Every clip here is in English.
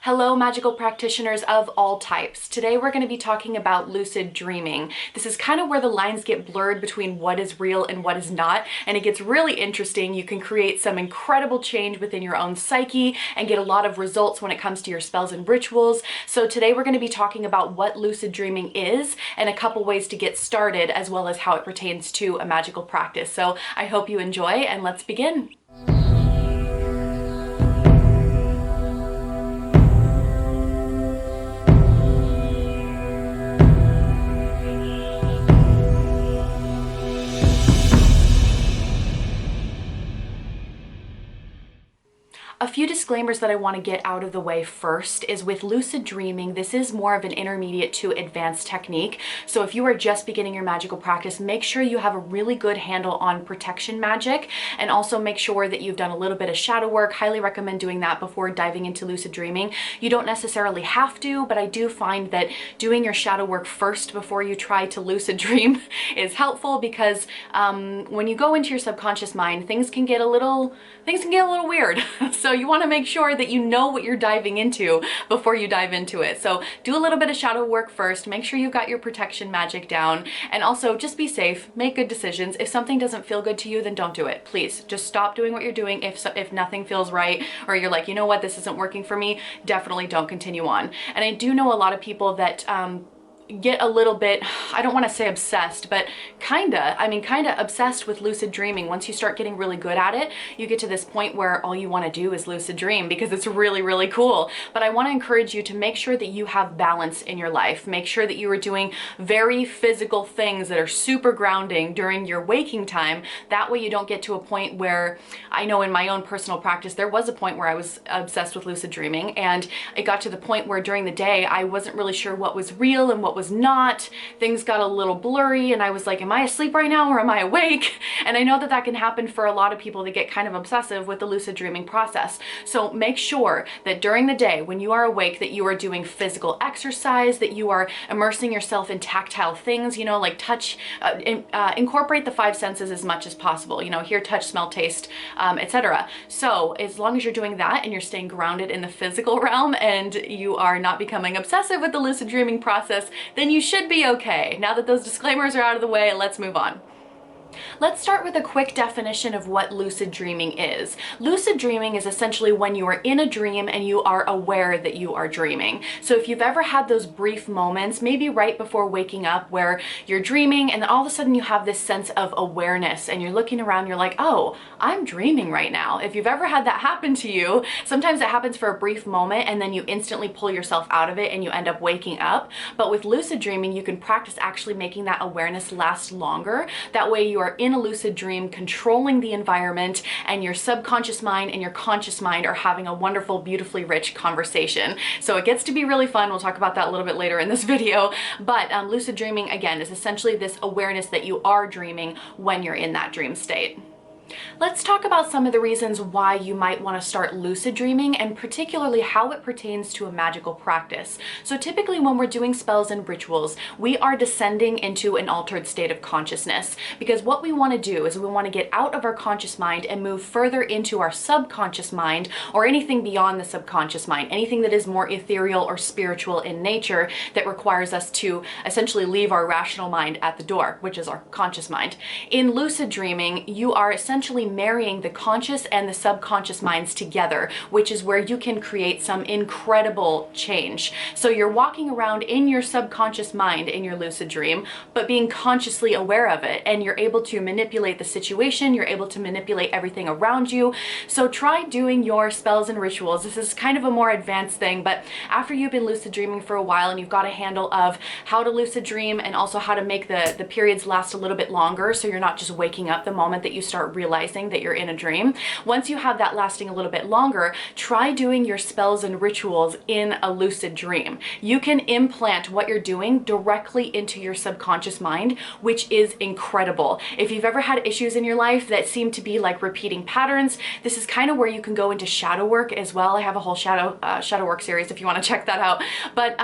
Hello, magical practitioners of all types. Today we're going to be talking about lucid dreaming. This is kind of where the lines get blurred between what is real and what is not, and it gets really interesting. You can create some incredible change within your own psyche and get a lot of results when it comes to your spells and rituals. So today we're going to be talking about what lucid dreaming is and a couple ways to get started, as well as how it pertains to a magical practice. So I hope you enjoy, and let's begin. A few disclaimers that I want to get out of the way first is with lucid dreaming, this is more of an intermediate to advanced technique. So if you are just beginning your magical practice, make sure you have a really good handle on protection magic, and also make sure that you've done a little bit of shadow work. Highly recommend doing that before diving into lucid dreaming. You don't necessarily have to, but I do find that doing your shadow work first before you try to lucid dream is helpful, because when you go into your subconscious mind, things can get a little weird. So you want to make sure that you know what you're diving into before you dive into it. So do a little bit of shadow work first, make sure you've got your protection magic down, and also just be safe, make good decisions. If something doesn't feel good to you, then don't do it. Please just stop doing what you're doing. If nothing feels right, or you're like, you know what, this isn't working for me, definitely don't continue on. And I do know a lot of people that get a little bit, I don't want to say obsessed, but kinda obsessed with lucid dreaming. Once you start getting really good at it, you get to this point where all you want to do is lucid dream because it's really, really cool. But I want to encourage you to make sure that you have balance in your life. Make sure that you are doing very physical things that are super grounding during your waking time. That way you don't get to a point where, I know in my own personal practice, there was a point where I was obsessed with lucid dreaming, and it got to the point where during the day, I wasn't really sure what was real and what was not. Things got a little blurry, and I was like, am I asleep right now or am I awake? And I know that that can happen for a lot of people that get kind of obsessive with the lucid dreaming process. So make sure that during the day when you are awake, that you are doing physical exercise, that you are immersing yourself in tactile things, you know, like touch, incorporate the five senses as much as possible, you know, hear, touch, smell, taste, etc. So as long as you're doing that and you're staying grounded in the physical realm, and you are not becoming obsessive with the lucid dreaming process, then you should be okay. Now that those disclaimers are out of the way, let's move on. Let's start with a quick definition of what lucid dreaming is. Lucid dreaming is essentially when you are in a dream and you are aware that you are dreaming. So if you've ever had those brief moments, maybe right before waking up, where you're dreaming and then all of a sudden you have this sense of awareness and you're looking around, you're like, oh, I'm dreaming right now. If you've ever had that happen to you, sometimes it happens for a brief moment and then you instantly pull yourself out of it and you end up waking up. But with lucid dreaming, you can practice actually making that awareness last longer. That way you are in a lucid dream, controlling the environment, and your subconscious mind and your conscious mind are having a wonderful, beautifully rich conversation. So it gets to be really fun. We'll talk about that a little bit later in this video. But lucid dreaming, again, is essentially this awareness that you are dreaming when you're in that dream state. Let's talk about some of the reasons why you might want to start lucid dreaming, and particularly how it pertains to a magical practice. So typically when we're doing spells and rituals, we are descending into an altered state of consciousness, because what we want to do is we want to get out of our conscious mind and move further into our subconscious mind, or anything beyond the subconscious mind, anything that is more ethereal or spiritual in nature, that requires us to essentially leave our rational mind at the door, which is our conscious mind. In lucid dreaming, you are essentially marrying the conscious and the subconscious minds together, which is where you can create some incredible change. So you're walking around in your subconscious mind in your lucid dream, but being consciously aware of it, and you're able to manipulate the situation, you're able to manipulate everything around you. So try doing your spells and rituals. This is kind of a more advanced thing, but after you've been lucid dreaming for a while and you've got a handle of how to lucid dream, and also how to make the periods last a little bit longer, so you're not just waking up the moment that you start realizing that you're in a dream. Once you have that lasting a little bit longer, try doing your spells and rituals in a lucid dream. You can implant what you're doing directly into your subconscious mind, which is incredible. If you've ever had issues in your life that seem to be like repeating patterns, this is kind of where you can go into shadow work as well. I have a whole shadow work series if you want to check that out. But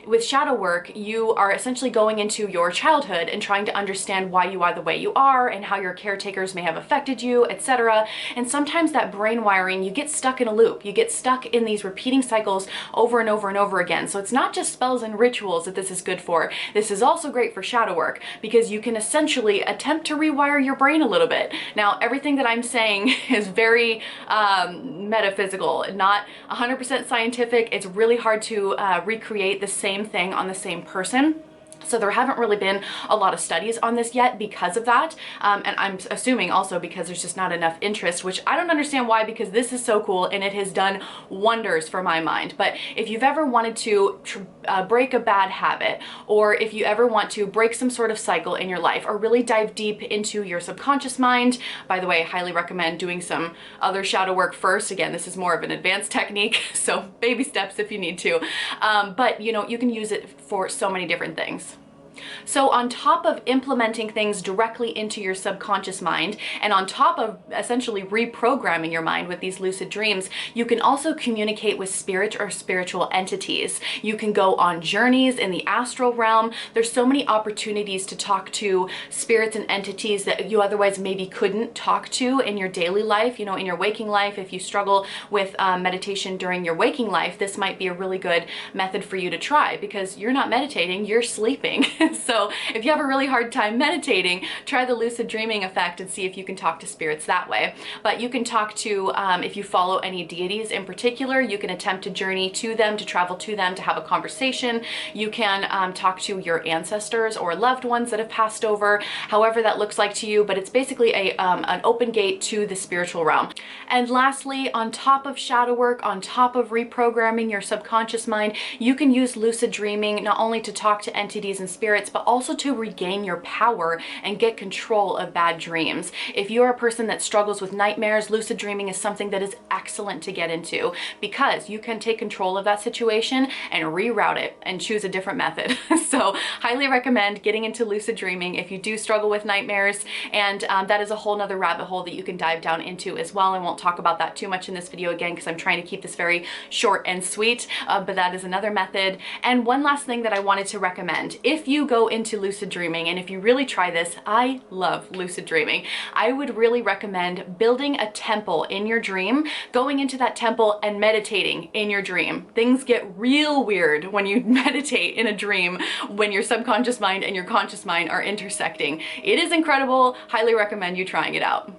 with shadow work, you are essentially going into your childhood and trying to understand why you are the way you are, and how your caretakers may have affected affected you, etc. And sometimes that brain wiring, you get stuck in a loop. You get stuck in these repeating cycles over and over and over again. So it's not just spells and rituals that this is good for. This is also great for shadow work because you can essentially attempt to rewire your brain a little bit. Now, everything that I'm saying is very metaphysical, not 100% scientific. It's really hard to recreate the same thing on the same person. So there haven't really been a lot of studies on this yet because of that. And I'm assuming also because there's just not enough interest, which I don't understand why, because this is so cool and it has done wonders for my mind. But if you've ever wanted to break a bad habit, or if you ever want to break some sort of cycle in your life, or really dive deep into your subconscious mind, by the way, I highly recommend doing some other shadow work first. Again, this is more of an advanced technique, so baby steps if you need to. But you know, you can use it for so many different things. So on top of implementing things directly into your subconscious mind, and on top of essentially reprogramming your mind with these lucid dreams, you can also communicate with spirit or spiritual entities. You can go on journeys in the astral realm. There's so many opportunities to talk to spirits and entities that you otherwise maybe couldn't talk to in your daily life, you know, in your waking life. If you struggle with meditation during your waking life, this might be a really good method for you to try, because you're not meditating, you're sleeping. So if you have a really hard time meditating, try the lucid dreaming effect and see if you can talk to spirits that way. But you can talk to, if you follow any deities in particular, you can attempt to journey to them, to travel to them, to have a conversation. You can talk to your ancestors or loved ones that have passed over, however that looks like to you, but it's basically an open gate to the spiritual realm. And lastly, on top of shadow work, on top of reprogramming your subconscious mind, you can use lucid dreaming not only to talk to entities and spirits, but also to regain your power and get control of bad dreams. If you're a person that struggles with nightmares, lucid dreaming is something that is excellent to get into, because you can take control of that situation and reroute it and choose a different method. So highly recommend getting into lucid dreaming if you do struggle with nightmares. And that is a whole nother rabbit hole that you can dive down into as well. I won't talk about that too much in this video again, because I'm trying to keep this very short and sweet, but that is another method. And one last thing that I wanted to recommend, if you go into lucid dreaming, and if you really try this, I love lucid dreaming, I would really recommend building a temple in your dream, going into that temple and meditating in your dream. Things get real weird when you meditate in a dream, when your subconscious mind and your conscious mind are intersecting. It is incredible. Highly recommend you trying it out.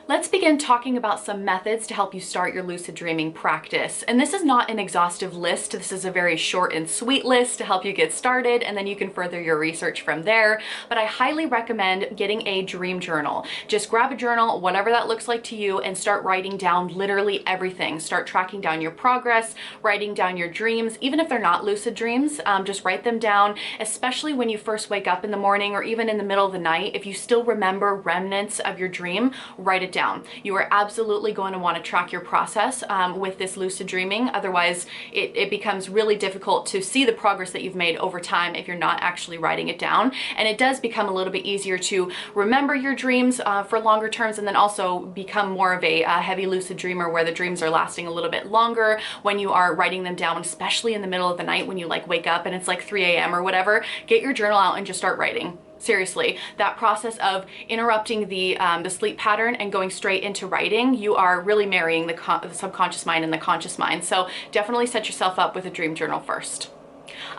Let's begin talking about some methods to help you start your lucid dreaming practice. And this is not an exhaustive list. This is a very short and sweet list to help you get started, and then you can further your research from there. But I highly recommend getting a dream journal. Just grab a journal, whatever that looks like to you, and start writing down literally everything. Start tracking down your progress, writing down your dreams, even if they're not lucid dreams, just write them down, especially when you first wake up in the morning or even in the middle of the night. If you still remember remnants of your dream, write it down. You are absolutely going to want to track your process with this lucid dreaming. Otherwise, it becomes really difficult to see the progress that you've made over time if you're not actually writing it down. And it does become a little bit easier to remember your dreams for longer terms, and then also become more of a heavy lucid dreamer where the dreams are lasting a little bit longer when you are writing them down, especially in the middle of the night when you like wake up and it's like 3 a.m. or whatever. Get your journal out and just start writing. Seriously, that process of interrupting the sleep pattern and going straight into writing, you are really marrying the subconscious mind and the conscious mind. So definitely set yourself up with a dream journal first.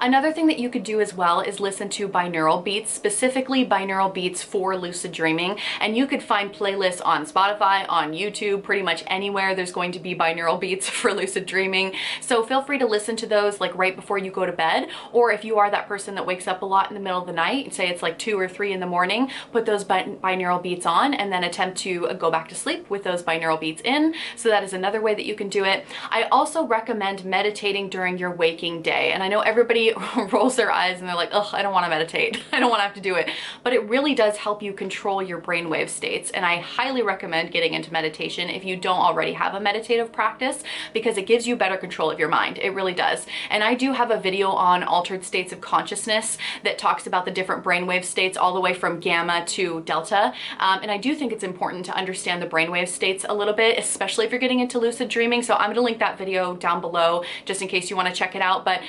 Another thing that you could do as well is listen to binaural beats, specifically binaural beats for lucid dreaming. And you could find playlists on Spotify, on YouTube, pretty much anywhere there's going to be binaural beats for lucid dreaming. So feel free to listen to those like right before you go to bed, or if you are that person that wakes up a lot in the middle of the night, say it's like 2 or 3 in the morning, put those binaural beats on and then attempt to go back to sleep with those binaural beats in. So that is another way that you can do it. I also recommend meditating during your waking day. And I know everybody rolls their eyes and they're like, ugh, I don't want to meditate. I don't want to have to do it. But it really does help you control your brainwave states. And I highly recommend getting into meditation if you don't already have a meditative practice, because it gives you better control of your mind. It really does. And I do have a video on altered states of consciousness that talks about the different brainwave states all the way from gamma to delta. And I do think it's important to understand the brainwave states a little bit, especially if you're getting into lucid dreaming. So I'm going to link that video down below just in case you want to check it out. But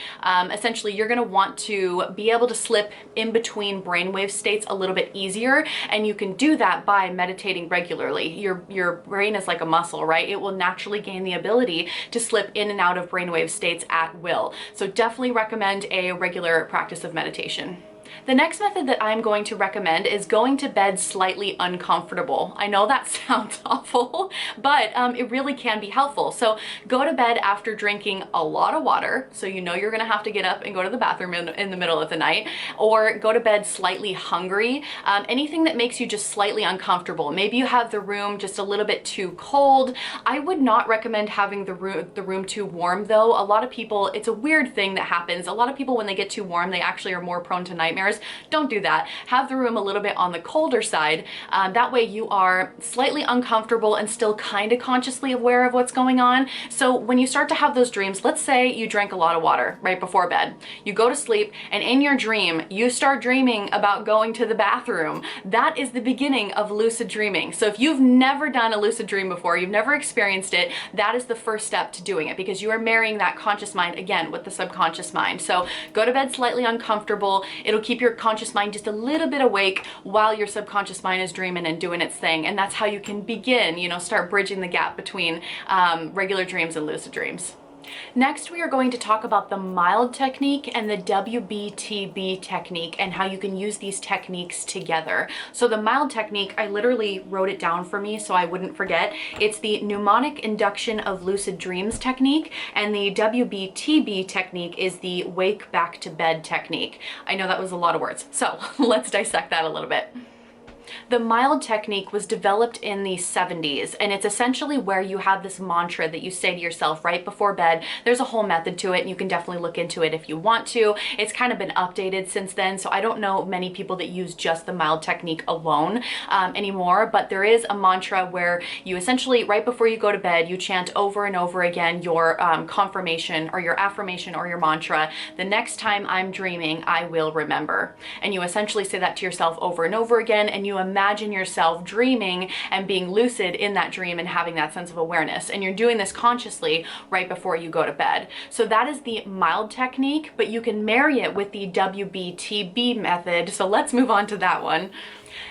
essentially, essentially you're gonna want to be able to slip in between brainwave states a little bit easier, and you can do that by meditating regularly. Your brain is like a muscle, right? It will naturally gain the ability to slip in and out of brainwave states at will. So definitely recommend a regular practice of meditation. The next method that I'm going to recommend is going to bed slightly uncomfortable. I know that sounds awful, but it really can be helpful. So go to bed after drinking a lot of water, so you know you're gonna have to get up and go to the bathroom in the middle of the night, or go to bed slightly hungry. Anything that makes you just slightly uncomfortable. Maybe you have the room just a little bit too cold. I would not recommend having the room too warm though. A lot of people, it's a weird thing that happens. A lot of people, when they get too warm, they actually are more prone to nightmares. Don't do that. Have the room a little bit on the colder side. That way you are slightly uncomfortable and still kind of consciously aware of what's going on. So when you start to have those dreams, let's say you drank a lot of water right before bed. You go to sleep, and in your dream, you start dreaming about going to the bathroom. That is the beginning of lucid dreaming. So if you've never done a lucid dream before, you've never experienced it, that is the first step to doing it, because you are marrying that conscious mind again with the subconscious mind. So go to bed slightly uncomfortable. It'll keep your conscious mind just a little bit awake while your subconscious mind is dreaming and doing its thing. And that's how you can begin, start bridging the gap between regular dreams and lucid dreams. Next, we are going to talk about the mild technique and the WBTB technique and how you can use these techniques together. So the mild technique, I literally wrote it down for me so I wouldn't forget. It's the mnemonic induction of lucid dreams technique, and the WBTB technique is the wake back to bed technique. I know that was a lot of words, so let's dissect that a little bit. The mild technique was developed in the 70s, and it's essentially where you have this mantra that you say to yourself right before bed. There's a whole method to it, and you can definitely look into it if you want to. It's kind of been updated since then, so I don't know many people that use just the mild technique alone anymore, but there is a mantra where you essentially, right before you go to bed, you chant over and over again your confirmation or your affirmation or your mantra. The next time I'm dreaming, I will remember. And you essentially say that to yourself over and over again, and you imagine yourself dreaming and being lucid in that dream and having that sense of awareness. And you're doing this consciously right before you go to bed. So that is the mild technique, but you can marry it with the WBTB method. So let's move on to that one.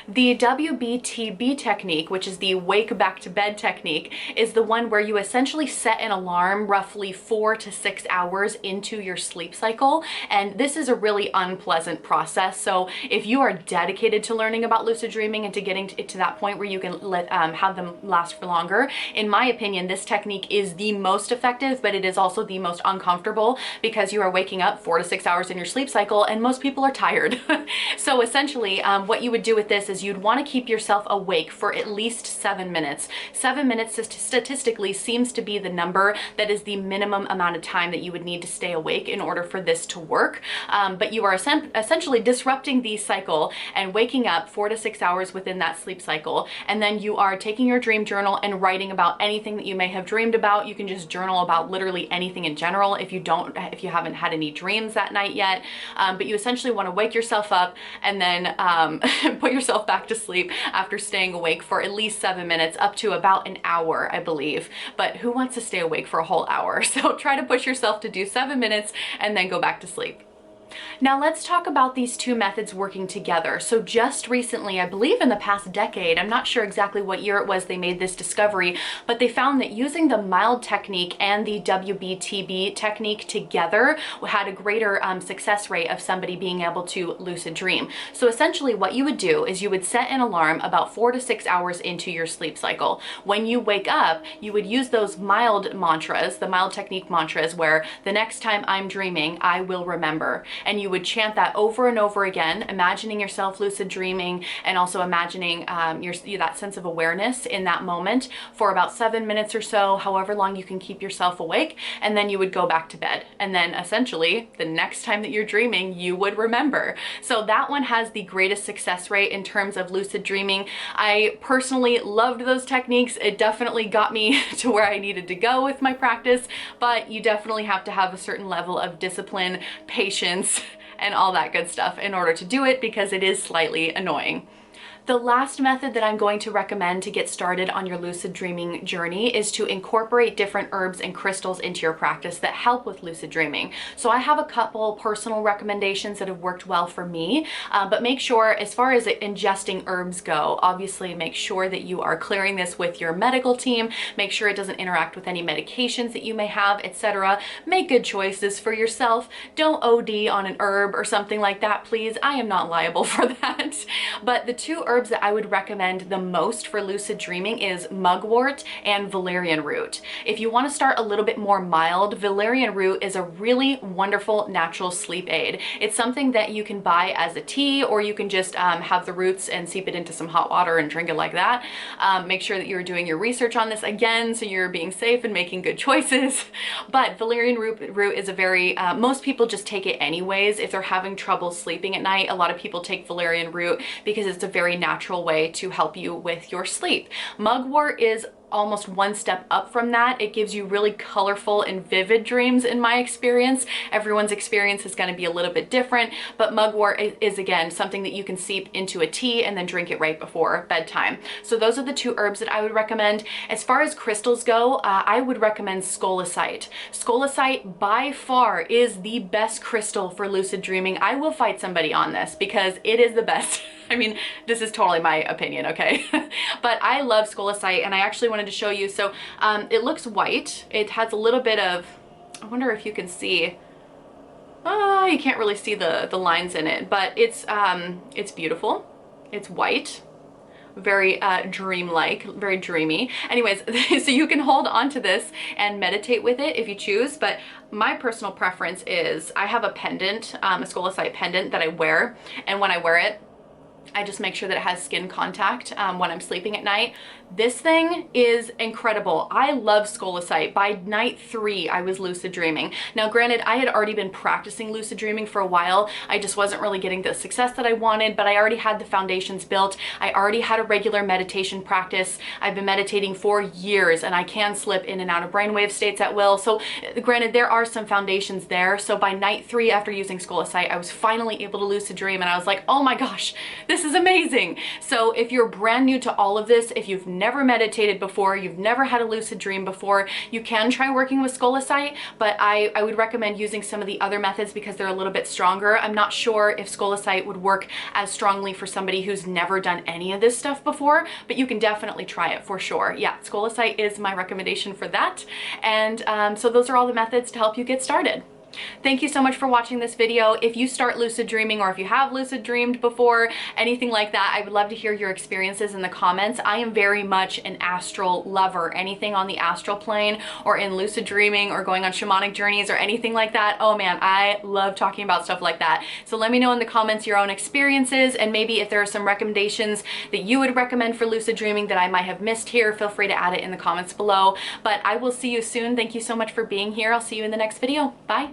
The WBTB technique, which is the wake back to bed technique, is the one where you essentially set an alarm roughly 4 to 6 hours into your sleep cycle. And this is a really unpleasant process. So if you are dedicated to learning about lucid dreaming and to getting to that point where you can have them last for longer, in my opinion, this technique is the most effective, but it is also the most uncomfortable, because you are waking up 4 to 6 hours in your sleep cycle, and most people are tired. So essentially, what you would do with this is you'd want to keep yourself awake for at least 7 minutes. 7 minutes statistically seems to be the number that is the minimum amount of time that you would need to stay awake in order for this to work. But you are essentially disrupting the cycle and waking up 4 to 6 hours within that sleep cycle. And then you are taking your dream journal and writing about anything that you may have dreamed about. You can just journal about literally anything in general if you haven't had any dreams that night yet. But you essentially want to wake yourself up and then put yourself back to sleep after staying awake for at least 7 minutes, up to about an hour, I believe. But who wants to stay awake for a whole hour? So try to push yourself to do 7 minutes and then go back to sleep. Now let's talk about these two methods working together. So just recently, I believe in the past decade, I'm not sure exactly what year it was they made this discovery, but they found that using the mild technique and the WBTB technique together had a greater success rate of somebody being able to lucid dream. So essentially what you would do is you would set an alarm about 4 to 6 hours into your sleep cycle. When you wake up, you would use those mild mantras, the mild technique mantras, where the next time I'm dreaming, I will remember. And you would chant that over and over again, imagining yourself lucid dreaming, and also imagining that sense of awareness in that moment for about 7 minutes or so, however long you can keep yourself awake. And then you would go back to bed. And then essentially the next time that you're dreaming, you would remember. So that one has the greatest success rate in terms of lucid dreaming. I personally loved those techniques. It definitely got me to where I needed to go with my practice, but you definitely have to have a certain level of discipline, patience, and all that good stuff in order to do it, because it is slightly annoying. The last method that I'm going to recommend to get started on your lucid dreaming journey is to incorporate different herbs and crystals into your practice that help with lucid dreaming. So I have a couple personal recommendations that have worked well for me, but make sure, as far as ingesting herbs go, obviously make sure that you are clearing this with your medical team, make sure it doesn't interact with any medications that you may have, etc. Make good choices for yourself. Don't OD on an herb or something like that, please. I am not liable for that. But the two herbs that I would recommend the most for lucid dreaming is mugwort and valerian root. If you want to start a little bit more mild, valerian root is a really wonderful natural sleep aid. It's something that you can buy as a tea, or you can just have the roots and seep it into some hot water and drink it like that. Make sure that you're doing your research on this again, so you're being safe and making good choices. But valerian root is a very, most people just take it anyways if they're having trouble sleeping at night. A lot of people take valerian root because it's a very natural way to help you with your sleep. Mugwort is almost one step up from that. It gives you really colorful and vivid dreams in my experience. Everyone's experience is going to be a little bit different, but mugwort is again something that you can seep into a tea and then drink it right before bedtime. So those are the two herbs that I would recommend. As far as crystals go, I would recommend scolecite. Scolecite by far is the best crystal for lucid dreaming. I will fight somebody on this because it is the best. I mean, this is totally my opinion, okay? But I love scolecite, and I actually wanted to show you. So it looks white. It has a little bit of, I wonder if you can see, oh, you can't really see the lines in it, but it's beautiful. It's white, very dreamlike, very dreamy. Anyways, so you can hold on to this and meditate with it if you choose, but my personal preference is I have a pendant, a scolecite pendant that I wear, and when I wear it, I just make sure that it has skin contact when I'm sleeping at night. This thing is incredible. I love scolecite. By night 3, I was lucid dreaming. Now, granted, I had already been practicing lucid dreaming for a while. I just wasn't really getting the success that I wanted, but I already had the foundations built. I already had a regular meditation practice. I've been meditating for years, and I can slip in and out of brainwave states at will. So granted, there are some foundations there. So by night 3, after using scolecite, I was finally able to lucid dream, and I was like, oh my gosh, this is amazing. So if you're brand new to all of this, if you've never meditated before, you've never had a lucid dream before, you can try working with scolecite, but I would recommend using some of the other methods because they're a little bit stronger. I'm not sure if scolecite would work as strongly for somebody who's never done any of this stuff before, but you can definitely try it for sure. Yeah, scolecite is my recommendation for that. And so those are all the methods to help you get started. Thank you so much for watching this video. If you start lucid dreaming, or if you have lucid dreamed before, anything like that, I would love to hear your experiences in the comments. I am very much an astral lover. Anything on the astral plane, or in lucid dreaming, or going on shamanic journeys, or anything like that, oh man, I love talking about stuff like that. So let me know in the comments your own experiences, and maybe if there are some recommendations that you would recommend for lucid dreaming that I might have missed here, feel free to add it in the comments below. But I will see you soon. Thank you so much for being here. I'll see you in the next video. Bye.